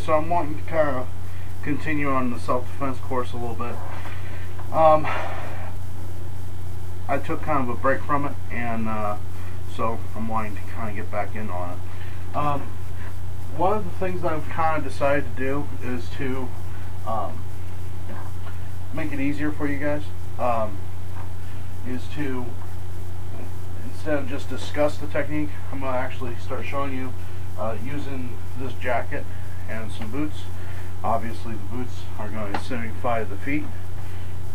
so I'm wanting to kind of continue on the self-defense course a little bit. I took kind of a break from it, and so I'm wanting to kind of get back in on it. One of the things that I've kind of decided to do is to make it easier for you guys, is to, instead of just discuss the technique, I'm going to actually start showing you using this jacket and some boots. Obviously the boots are going to signify the feet.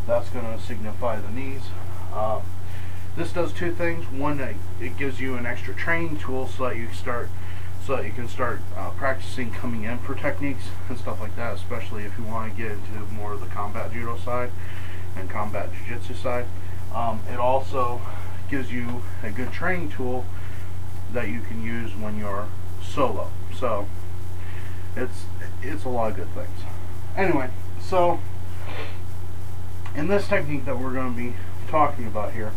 That's going to signify the knees. This does two things. One, it gives you an extra training tool so that you can start practicing coming in for techniques and stuff like that, especially if you want to get into more of the combat judo side and combat jiu-jitsu side. It also gives you a good training tool that you can use when you're solo. So it's a lot of good things. Anyway, so in this technique that we're going to be talking about here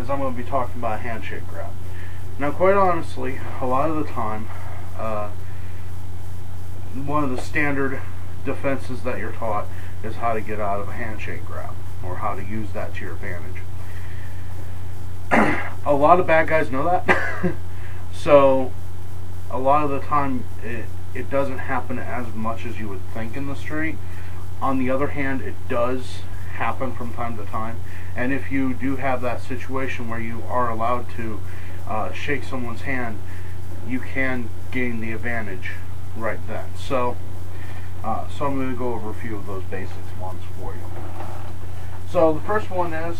is I'm going to be talking about a handshake grab. Now, quite honestly, a lot of the time, one of the standard defenses that you're taught is how to get out of a handshake grab, or how to use that to your advantage. A lot of bad guys know that. So a lot of the time it doesn't happen as much as you would think in the street. On the other hand, it does happen from time to time, and if you do have that situation where you are allowed to shake someone's hand, you can gain the advantage right then. So so I'm going to go over a few of those basics ones for you. So the first one is,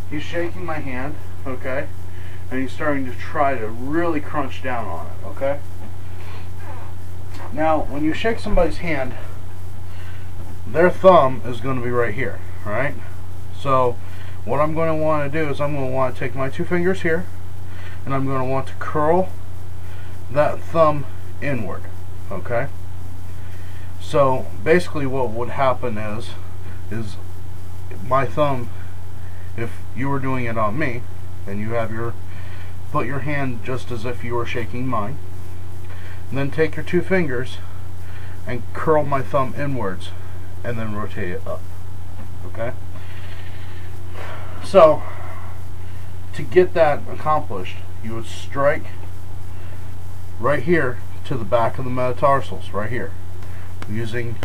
he's shaking my hand, okay, and he's starting to try to really crunch down on it, okay. Now, when you shake somebody's hand, their thumb is going to be right here, right? So what I'm going to want to do is I'm going to want to take my two fingers here, and I'm going to want to curl that thumb inward, okay? So basically what would happen is my thumb, if you were doing it on me, and you have put your hand just as if you were shaking mine, and then take your two fingers and curl my thumb inwards, and then rotate it up, okay? So to get that accomplished, you would strike right here to the back of the metatarsals, right here, using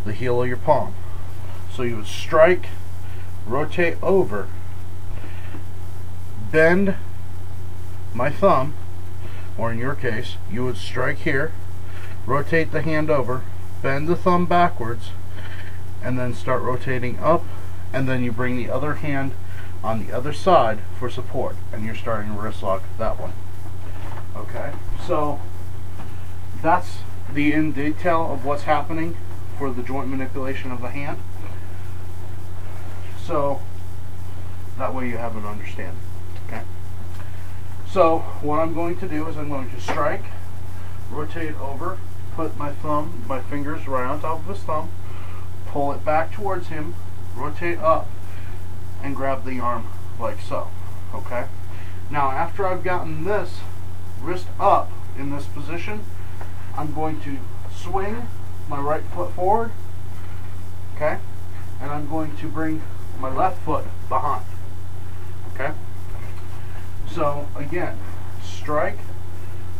the heel of your palm. So you would strike, rotate over, bend my thumb, or in your case, you would strike here, rotate the hand over, bend the thumb backwards, and then start rotating up, and then you bring the other hand on the other side for support, and you're starting to wrist lock that one. Okay, so that's the in detail of what's happening for the joint manipulation of the hand. So that way you have an understanding. Okay. So what I'm going to do is I'm going to strike, rotate over, put my fingers right on top of his thumb, pull it back towards him, rotate up, and grab the arm like so. Okay. Now after I've gotten this wrist up in this position, I'm going to swing my right foot forward, okay, and I'm going to bring my left foot behind, okay. So again, strike,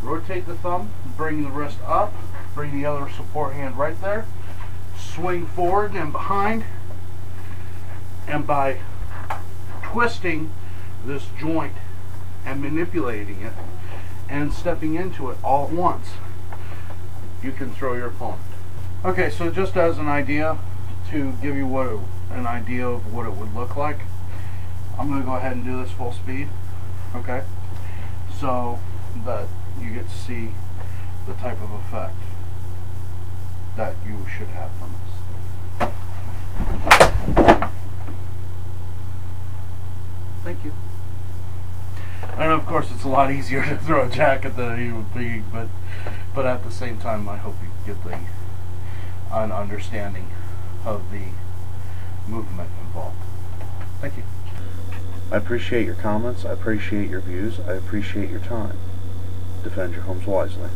rotate the thumb, bring the wrist up, bring the other support hand right there, swing forward and behind, and by twisting this joint and manipulating it and stepping into it all at once, you can throw your opponent. Okay, so just as an idea, to give you an idea of what it would look like, I'm going to go ahead and do this full speed, okay, so that you get to see the type of effect that you should have from this. Thank you. And of course it's a lot easier to throw a jacket than it would be, but at the same time I hope you get an understanding of the movement involved. Thank you. I appreciate your comments, I appreciate your views, I appreciate your time. Defend your homes wisely.